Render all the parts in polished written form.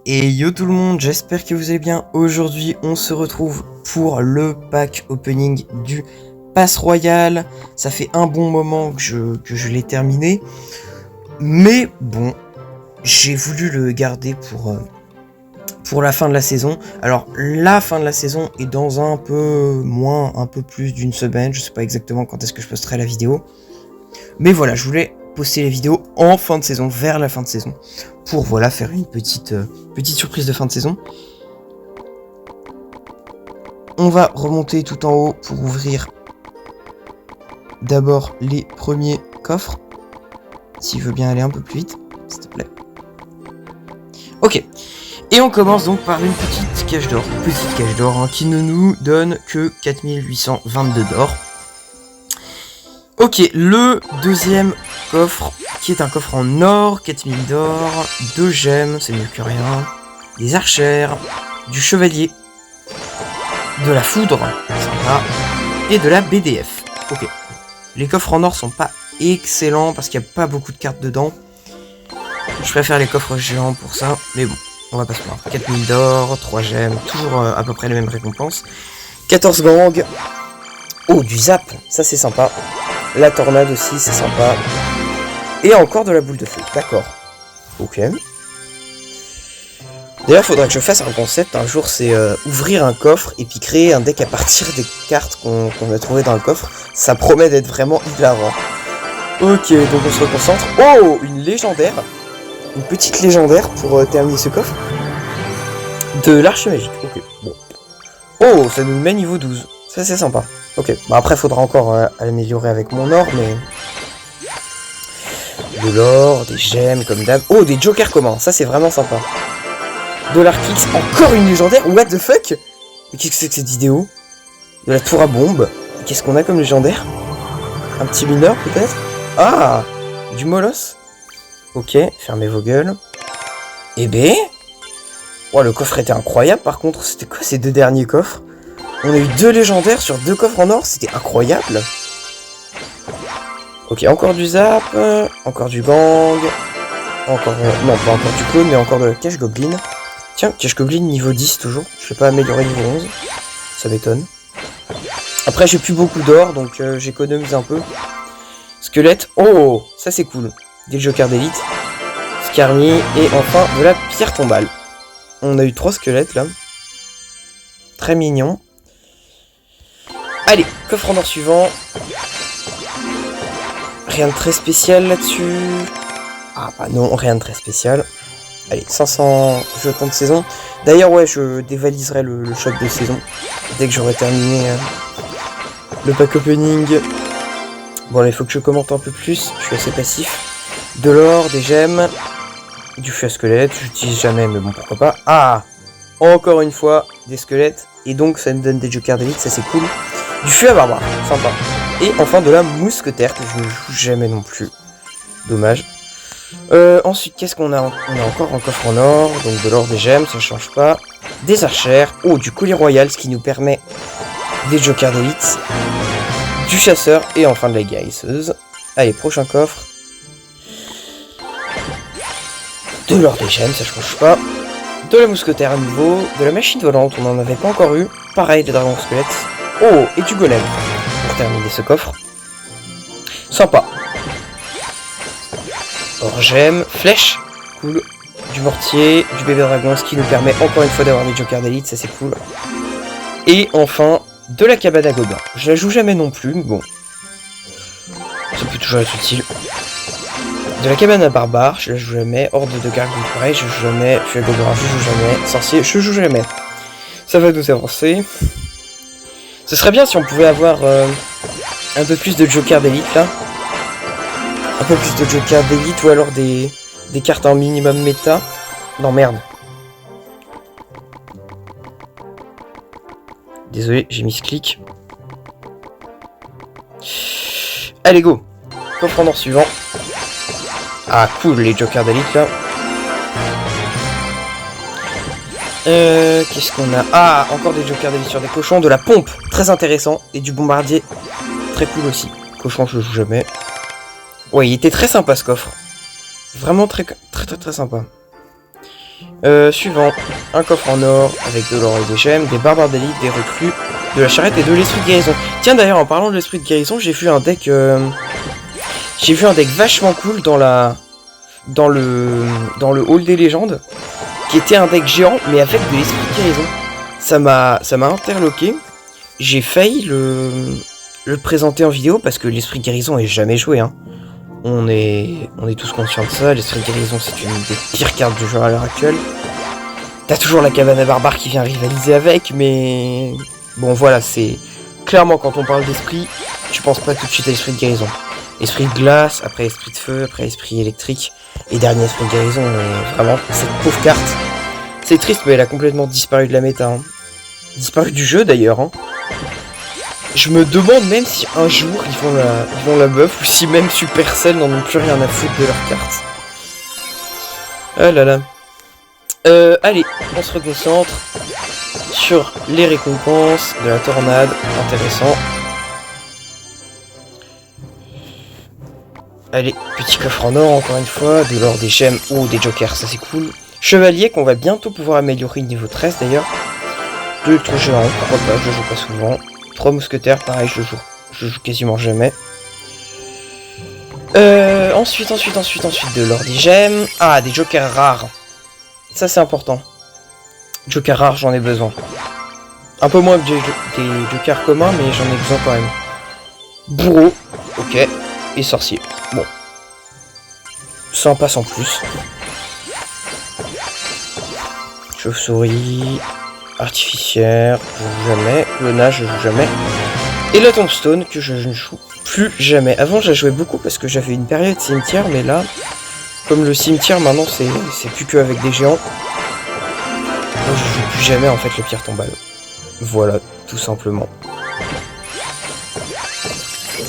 Et yo tout le monde, j'espère que vous allez bien. Aujourd'hui, on se retrouve pour le pack opening du Pass Royal. Ça fait un bon moment que je l'ai terminé. Mais bon, j'ai voulu le garder pour la fin de la saison. Alors, la fin de la saison est dans un peu plus d'une semaine. Je sais pas exactement quand est-ce que je posterai la vidéo. Mais voilà, je voulais poster les vidéos en fin de saison, vers la fin de saison, pour voilà faire une petite surprise de fin de saison. On va remonter tout en haut pour ouvrir d'abord les premiers coffres. S'il veut bien aller un peu plus vite, s'il te plaît. Ok. Et on commence donc par une petite cage d'or. Qui ne nous donne que 4822 d'or. Ok, le deuxième coffre, qui est un coffre en or, 4000 d'or, 2 gemmes, c'est mieux que rien, des archères, du chevalier, de la foudre, sympa, et de la BDF. Ok, les coffres en or sont pas excellents parce qu'il n'y a pas beaucoup de cartes dedans. Je préfère les coffres géants pour ça, mais bon, on va pas se plaindre. 4000 d'or, 3 gemmes, toujours à peu près les mêmes récompenses. 14 gangs. Oh, du zap, ça c'est sympa. La tornade aussi, c'est sympa. Et encore de la boule de feu, d'accord. Ok. D'ailleurs, faudra que je fasse un concept un jour, c'est ouvrir un coffre et puis créer un deck à partir des cartes qu'on a trouvées dans le coffre. Ça promet d'être vraiment hilarant. Ok, donc on se reconcentre. Oh, une légendaire. Une petite légendaire pour terminer ce coffre. De l'arche magique, ok, bon. Oh, ça nous met niveau 12. Ça, c'est sympa. Ok, bah après, faudra encore l'améliorer avec mon or, mais... De l'or, des gemmes, comme d'hab. Oh, des jokers communs, ça, c'est vraiment sympa. De l'Arkix, encore une légendaire. What the fuck? Mais qu'est-ce que c'est que cette vidéo? De la tour à bombe. Qu'est-ce qu'on a comme légendaire? Un petit mineur, peut-être? Ah, du molosse. Ok, fermez vos gueules. Eh ben... Oh, le coffre était incroyable, par contre. C'était quoi ces deux derniers coffres? On a eu 2 légendaires sur 2 coffres en or, c'était incroyable. Ok, encore du zap, encore du gang, encore... non, pas encore du clone, mais encore de la cache goblin. Tiens, cache goblin niveau 10 toujours, je vais pas améliorer niveau 11, ça m'étonne. Après, j'ai plus beaucoup d'or, donc j'économise un peu. Squelette, oh, ça c'est cool. Des jokers d'élite, Scarmy, et enfin de la pierre tombale. On a eu 3 squelettes là. Très mignon. Allez, coffre en or suivant. Rien de très spécial là-dessus. Ah bah non, rien de très spécial. Allez, 500 jetons de saison. D'ailleurs, ouais, je dévaliserai le shop de saison dès que j'aurai terminé le pack opening. Bon, là, il faut que je commente un peu plus. Je suis assez passif. De l'or, des gemmes, du feu à squelette. J'utilise jamais, mais bon, pourquoi pas. Ah, encore une fois, des squelettes. Et donc, ça me donne des jokers d'élite, ça c'est cool. Du feu à barbare, sympa. Et enfin de la mousquetaire que je ne joue jamais non plus. Dommage. Ensuite, qu'est-ce qu'on a? On a encore un coffre en or, donc de l'or, des gemmes, ça change pas. Des archères, oh, du collier royal, ce qui nous permet des jokers d'élite. Du chasseur et enfin de la guérisseuse. Allez, prochain coffre. De l'or, des gemmes, ça change pas. De la mousquetaire à nouveau. De la machine volante, on n'en avait pas encore eu. Pareil, des dragons squelettes. Oh, et du golem, pour terminer ce coffre. Sympa. Or gemme, flèche, cool. Du mortier, du bébé dragon, ce qui nous permet encore une fois d'avoir des jokers d'élite, ça c'est cool. Et enfin, de la cabane à gobelins. Je la joue jamais non plus, mais bon. Ça peut toujours être utile. De la cabane à barbare, je la joue jamais. Horde de gargouilles, pareil, je joue jamais. Feu à gobelins, je joue jamais. Sorcier, je joue jamais. Ça va nous avancer. Ce serait bien si on pouvait avoir un peu plus de jokers d'élite là. Un peu plus de jokers d'élite ou alors des cartes en minimum méta. Non merde. Désolé, j'ai mis ce clic. Allez go. Coffre en or suivant. Ah cool les jokers d'élite là. Qu'est-ce qu'on a? Ah, encore des jokers d'élite sur des cochons, de la pompe, très intéressant, et du bombardier, très cool aussi. Cochon, je joue jamais. Ouais, il était très sympa ce coffre. Vraiment très sympa. Suivant, un coffre en or avec de l'or et des gemmes, des barbares d'élite, des recrues, de la charrette et de l'esprit de guérison. Tiens d'ailleurs en parlant de l'esprit de guérison, j'ai vu un deck vachement cool dans le hall des légendes, qui était un deck géant mais avec de l'esprit de guérison. Ça m'a interloqué. J'ai failli le présenter en vidéo parce que l'esprit de guérison est jamais joué, hein. On est tous conscients de ça, l'esprit de guérison c'est une des pires cartes du jeu à l'heure actuelle. T'as toujours la cabane à barbares qui vient rivaliser avec, mais... Bon voilà, c'est... Clairement quand on parle d'esprit, tu penses pas tout de suite à l'esprit de guérison. Esprit de glace, après esprit de feu, après esprit électrique, et dernier esprit de guérison, mais vraiment, cette pauvre carte. C'est triste mais elle a complètement disparu de la méta, hein. Disparu du jeu d'ailleurs, hein. Je me demande même si un jour ils vont la buff ou si même Supercell n'en ont plus rien à foutre de leur carte. Ah là là. Allez, on se reconcentre sur les récompenses de la tornade. Intéressant. Allez, petit coffre en or encore une fois, de l'or, des gemmes ou des jokers, ça c'est cool. Chevalier qu'on va bientôt pouvoir améliorer niveau 13 d'ailleurs. De l'ultra géant, pourquoi pas, je joue pas souvent. 3 mousquetaires, pareil, je joue quasiment jamais. Ensuite, de l'or des gemmes. Ah, des jokers rares. Ça, c'est important. Jokers rares, j'en ai besoin. Un peu moins que des jokers communs, mais j'en ai besoin quand même. Bourreau, ok. Et sorcier. Bon. Ça en passe en plus. Chauve-souris. Artificière, je joue jamais. Le nage, je joue jamais. Et la tombstone, que je ne joue plus jamais. Avant, je la jouais beaucoup parce que j'avais une période cimetière, mais là, comme le cimetière, maintenant, c'est plus que avec des géants. Donc, je joue plus jamais, en fait, le pierre tombale. Voilà, tout simplement.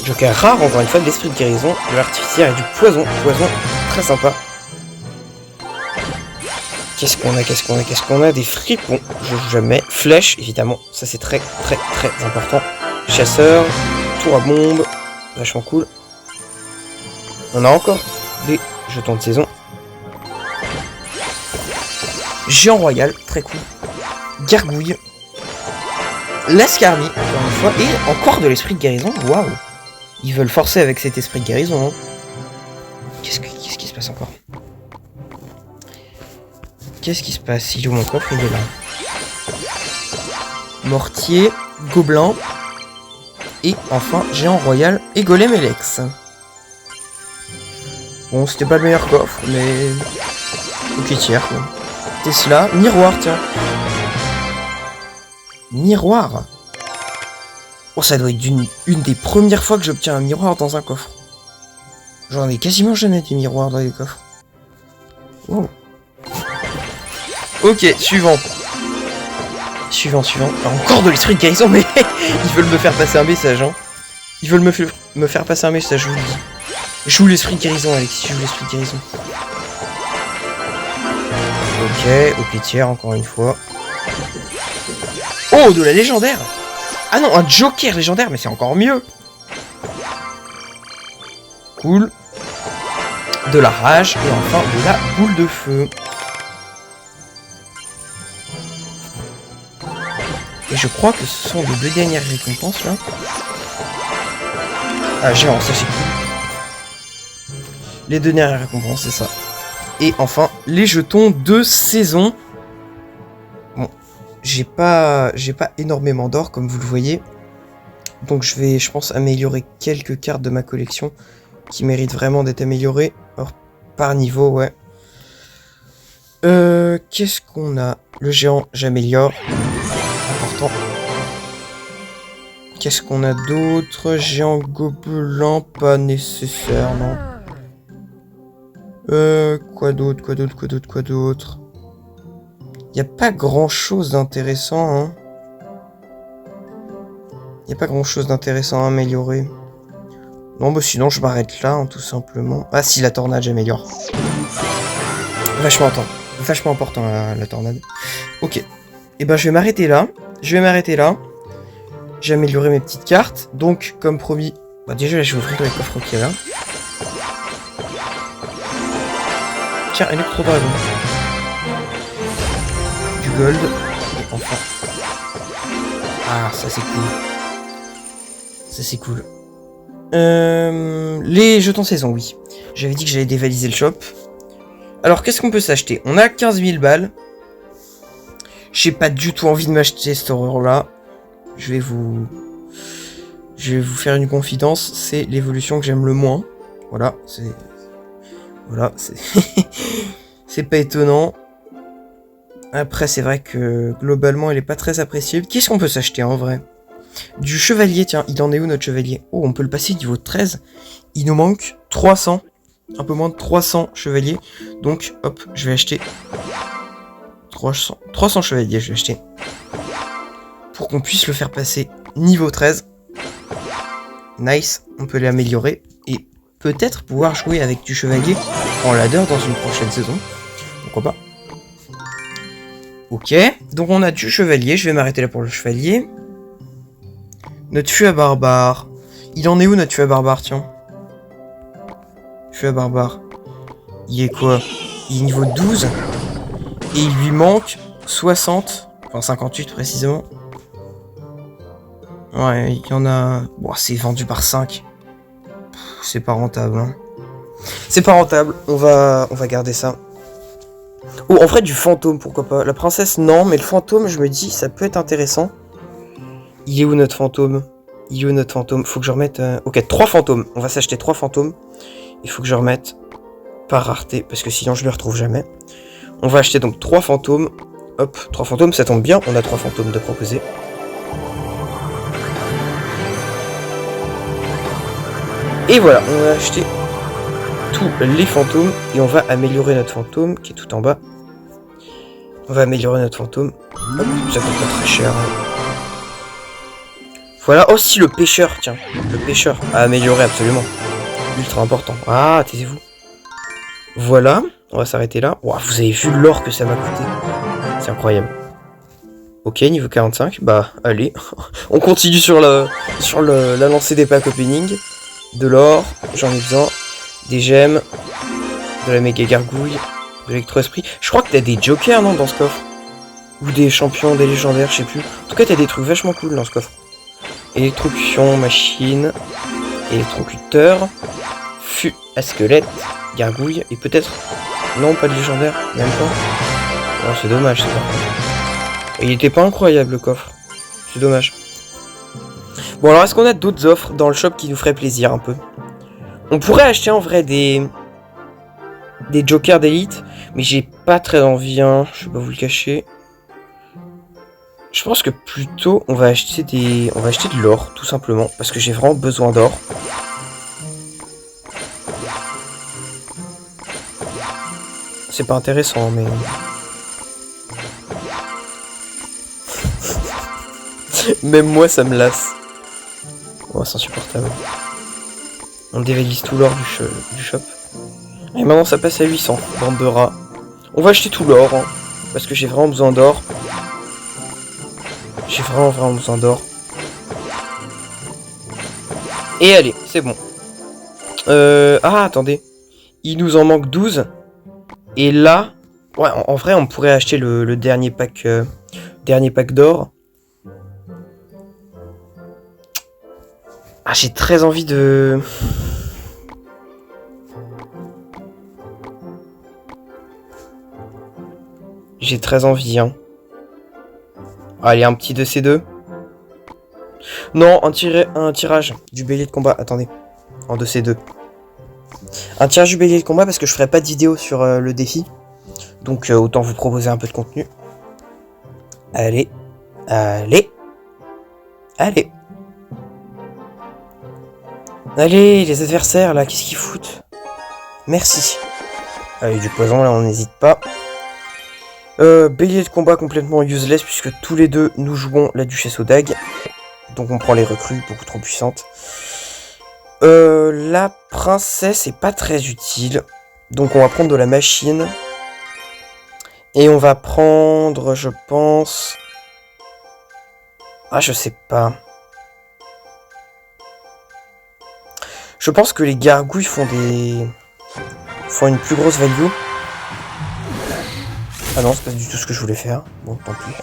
Joker rare, encore une fois, de l'esprit de guérison, de l'artificière et du poison. Poison, très sympa. Qu'est-ce qu'on a Des fripons, je joue jamais. Flèche, évidemment, ça c'est très important. Chasseur, tour à bombe, vachement cool. On a encore des jetons de saison. Géant royal, très cool. Gargouille. Lascarnie, encore une fois. Et encore de l'esprit de guérison, waouh. Ils veulent forcer avec cet esprit de guérison, hein. Qu'est-ce qui se passe encore? Qu'est-ce qui se passe? Il est où mon coffre? Il est là. Mortier, gobelin. Et enfin, géant royal et golem Elex. Bon, c'était pas le meilleur coffre, mais... Ok, tiers, quoi. Tesla, miroir, tiens. Miroir. Oh, ça doit être une des premières fois que j'obtiens un miroir dans un coffre. J'en ai quasiment jamais des miroirs dans les coffres. Wow. Ok, suivant. Alors, encore de l'esprit de guérison, mais ils veulent me faire passer un message, hein. Ils veulent me faire passer un message, je vous le dis. Joue l'esprit de guérison, Alexis, joue l'esprit de guérison. Ok, tiers, encore une fois. Oh, de la légendaire. Ah non, un joker légendaire, mais c'est encore mieux. Cool. De la rage, et enfin de la boule de feu. Et je crois que ce sont les deux dernières récompenses là. Ah géant, ça c'est cool. Les deux dernières récompenses, c'est ça. Et enfin, les jetons de saison. Bon, j'ai pas énormément d'or comme vous le voyez. Donc je vais, je pense, améliorer quelques cartes de ma collection qui méritent vraiment d'être améliorées. Or, par niveau, ouais. Qu'est-ce qu'on a? Le géant, j'améliore. Important. Qu'est-ce qu'on a d'autre? Géant gobelin, pas nécessaire, non. Quoi d'autre? Y a pas grand chose d'intéressant, hein. Y a pas grand chose d'intéressant à améliorer. Non, bah sinon je m'arrête là, hein, tout simplement. Ah si, la tornade, j'améliore. Vachement important la tornade. Ok. Et ben je vais m'arrêter là. J'ai amélioré mes petites cartes. Donc, comme promis, bah déjà je vais ouvrir les coffres qu'il y a là. Tiens, Electro Dragon. gold. Enfin. Ah, ça c'est cool. Ça c'est cool. Les jetons saison, oui. J'avais dit que j'allais dévaliser le shop. Alors, qu'est-ce qu'on peut s'acheter? On a 15 000 balles. J'ai pas du tout envie de m'acheter cette horreur-là. Je vais vous faire une confidence. C'est l'évolution que j'aime le moins. Voilà, c'est... Voilà, c'est... c'est pas étonnant. Après, c'est vrai que, globalement, elle est pas très appréciée. Qu'est-ce qu'on peut s'acheter, en vrai? Du chevalier, tiens, il en est où, notre chevalier? Oh, on peut le passer niveau 13. Il nous manque 300. Un peu moins de 300 chevaliers. Donc, hop, je vais acheter... 300 chevaliers, je vais acheter. Pour qu'on puisse le faire passer niveau 13. Nice, on peut l'améliorer. Et peut-être pouvoir jouer avec du chevalier en ladder dans une prochaine saison. Pourquoi pas? Ok, donc on a du chevalier. Je vais m'arrêter là pour le chevalier. Notre fût à barbare. Il en est où, notre fût à barbare, tiens? Fût à barbare. Il est quoi? Il est niveau 12. Et il lui manque 60. Enfin 58 précisément. Ouais, il y en a... Bon, c'est vendu par 5. C'est pas rentable, hein. C'est pas rentable. On va garder ça. Oh, en vrai, du fantôme, pourquoi pas. La princesse, non. Mais le fantôme, je me dis, ça peut être intéressant. Il est où, notre fantôme? Il est où, notre fantôme? Faut que je remette... Ok, 3 fantômes. On va s'acheter 3 fantômes. Il faut que je remette par rareté. Parce que sinon, je les retrouve jamais. On va acheter donc 3 fantômes. Hop, 3 fantômes, ça tombe bien. On a 3 fantômes de proposer. Et voilà, on va acheter tous les fantômes. Et on va améliorer notre fantôme, qui est tout en bas. On va améliorer notre fantôme. Hop, ça coûte pas très cher. Voilà, aussi le pêcheur, tiens. Le pêcheur à améliorer absolument. Ultra important. Ah, taisez-vous. Voilà, on va s'arrêter là. Wow, vous avez vu l'or que ça m'a coûté. C'est incroyable. Ok, niveau 45. Bah, allez. On continue sur la lancée des packs opening. De l'or, j'en ai besoin. Des gemmes. De la méga gargouille. De l'électro-esprit. Je crois que t'as des jokers, non, dans ce coffre? Ou des champions, des légendaires, je sais plus. En tout cas, t'as des trucs vachement cool dans ce coffre. Électrocution, machine. Électrocuteur. Fût à squelette. Gargouille. Et peut-être... Non, pas de légendaire. Même pas. Non, c'est dommage, ça. Il était pas incroyable, le coffre. C'est dommage. Bon, alors, est-ce qu'on a d'autres offres dans le shop qui nous feraient plaisir, un peu? On pourrait acheter, en vrai, des jokers d'élite. Mais j'ai pas très envie, hein. Je vais pas vous le cacher. Je pense que plutôt, on va acheter de l'or, tout simplement. Parce que j'ai vraiment besoin d'or. C'est pas intéressant, mais... Même moi, ça me lasse. Oh, c'est insupportable. On dévalise tout l'or du shop. Et maintenant, ça passe à 800. Bande de rats. On va acheter tout l'or, hein, parce que j'ai vraiment besoin d'or. J'ai vraiment besoin d'or. Et allez, c'est bon. Ah, attendez. Il nous en manque 12. Et là... Ouais, en vrai, on pourrait acheter le dernier pack d'or. Ah, j'ai très envie de... J'ai très envie, hein. Allez, un petit 2C2. Non, un tirage du bélier de combat. Attendez. En 2C2. Un tirage du bélier de combat parce que je ferai pas de vidéo sur le défi. Donc autant vous proposer un peu de contenu. Allez. Allez. Allez. Allez, les adversaires, là, qu'est-ce qu'ils foutent? Merci. Allez, du poison, là, on n'hésite pas. Bélier de combat complètement useless, puisque tous les deux, nous jouons la duchesse aux dagues. Donc on prend les recrues, beaucoup trop puissantes. La princesse est pas très utile. Donc on va prendre de la machine. Et on va prendre, je pense... Ah, je sais pas. Je pense que les gargouilles font une plus grosse value. Ah non, c'est pas du tout ce que je voulais faire. Bon, tant pis.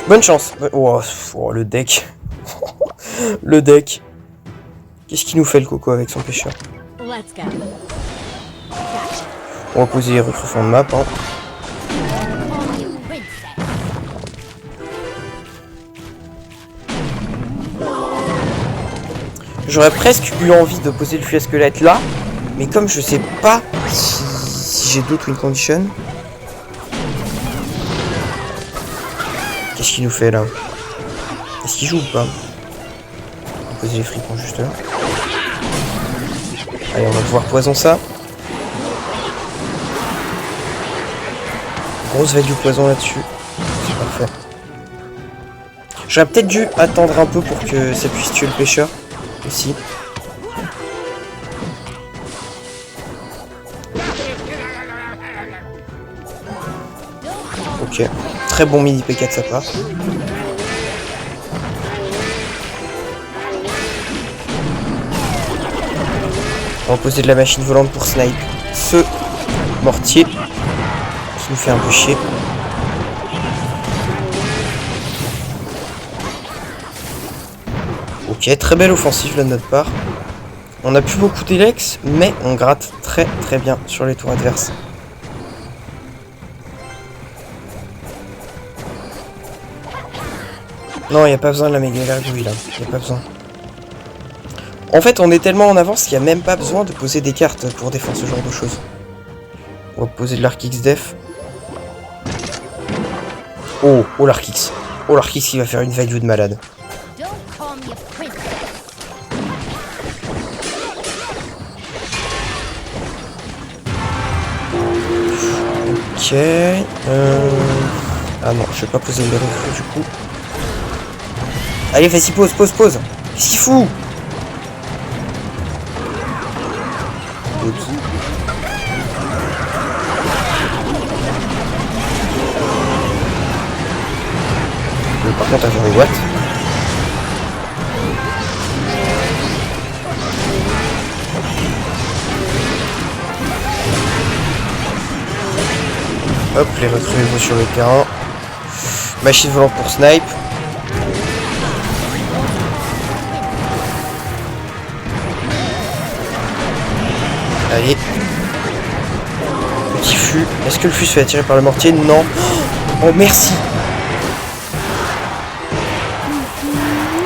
Bonne chance. Oh, le deck. Le deck. Qu'est-ce qu'il nous fait le coco avec son pêcheur? On va poser les recrues fond de map. Hein. J'aurais presque eu envie de poser le fût squelette là. Mais comme je sais pas si j'ai d'autres win conditions. Qu'est-ce qu'il nous fait là? Est-ce qu'il joue ou pas? On va poser les fripons juste là. Allez, on va pouvoir poison ça. Grosse value poison là-dessus. C'est parfait. J'aurais peut-être dû attendre un peu pour que ça puisse tuer le pêcheur. Aussi. Ok. Très bon mini P4 de sa part. On va poser de la machine volante pour snipe ce mortier qui nous fait un peu chier. Ok, très belle offensive là de notre part. On n'a plus beaucoup d'Elex, mais on gratte très très bien sur les tours adverses. Non, il n'y a pas besoin de la méga gargouille là, il n'y a pas besoin. En fait, on est tellement en avance qu'il n'y a même pas besoin de poser des cartes pour défendre ce genre de choses. On va poser de l'Arc X Def. Oh, l'Arc X. Oh, l'Arc X qui va faire une value de malade. Ok. Ah non, je vais pas poser le refus du coup. Allez, vas-y, pose. Qu'est-ce qu'il fout? Par contre, attendez, what? Hop, les recrues sur le terrain. Machine volante pour snipe. Allez. Petit fût. Est-ce que le fût se fait attirer par le mortier? Non. Oh, merci.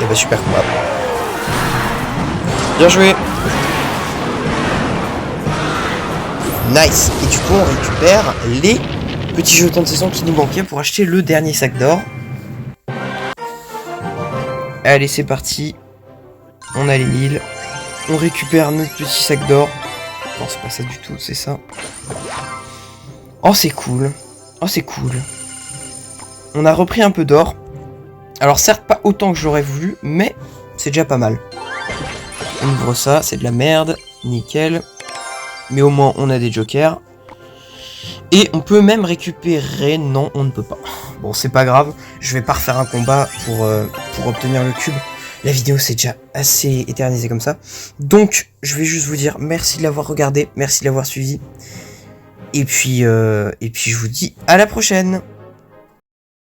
Et bah super combat. Bien joué. Nice. Et du coup on récupère les petits jetons de saison qui nous manquaient pour acheter le dernier sac d'or. Allez, c'est parti. On a les 1000. On récupère notre petit sac d'or. Non, c'est pas ça du tout, c'est ça. Oh, c'est cool. Oh, c'est cool. On a repris un peu d'or. Alors, certes, pas autant que j'aurais voulu, mais c'est déjà pas mal. On ouvre ça, c'est de la merde. Nickel. Mais au moins, on a des jokers. Et on peut même récupérer... Non, on ne peut pas. Bon, c'est pas grave. Je vais pas refaire un combat pour obtenir le cube. La vidéo, c'est déjà assez éternisé comme ça. Donc, je vais juste vous dire merci de l'avoir regardé. Merci de l'avoir suivi. Et puis, je vous dis à la prochaine.